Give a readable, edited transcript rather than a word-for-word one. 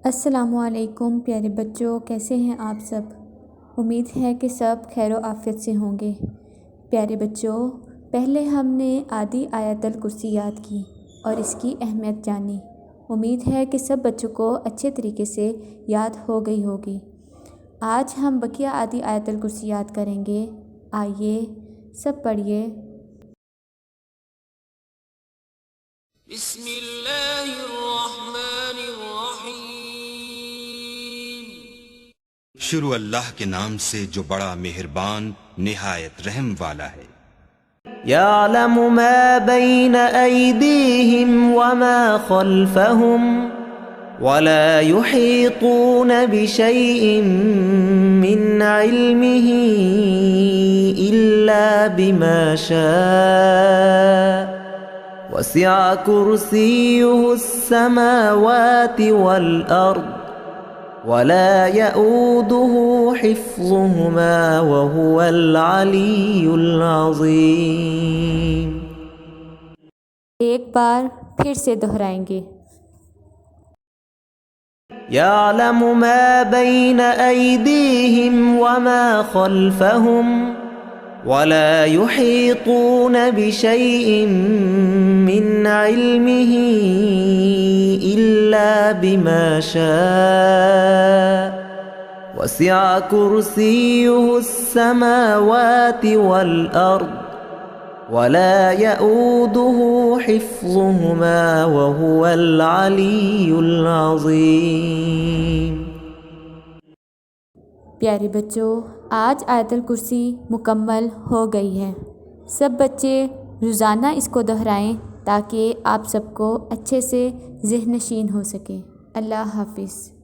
अस्सलामुअलैकुम प्यारे बच्चों, कैसे हैं आप सब। उम्मीद है कि सब खैर आफियत से होंगे। प्यारे बच्चों, पहले हमने आदि आयतल कुर्सी याद की और इसकी अहमियत जानी। उम्मीद है कि सब बच्चों को अच्छे तरीके से याद हो गई होगी। आज हम बकिया आदि आयतल कुर्सी याद करेंगे। आइए सब पढ़िए। शुरू अल्लाह के नाम से जो बड़ा मेहरबान निहायत रहम वाला है। यअलमु मा बैन ऐदीहिम वमा खल्फहुम वला युहीतून बिशैइन मिन इल्मिही इल्ला बिमा शाअ वसिअ कुर्सियुहुस समावाति वल अर्द वला यऊदुहु हिफ्ज़ुहुमा वहुवल अलियुल अज़ीम। एक बार फिर से दोहराएंगे। यअलमु मा बैन ऐदीहिम वमा खल्फहुम वला युहीतून बिशैइन मिन इल्मिही इल्ला बिमा शाअ वसिअ कुर्सियुहुस समावाति वल अर्द वला यऊदुहु हिफ्ज़ुहुमा वहुवल अलियुल अज़ीम। प्यारे बच्चों, आज आयतल कुर्सी मुकम्मल हो गई है। सब बच्चे रोज़ाना इसको दोहराएं ताकि आप सबको अच्छे से ज़हन नशीन हो सके। अल्लाह हाफ़िज़।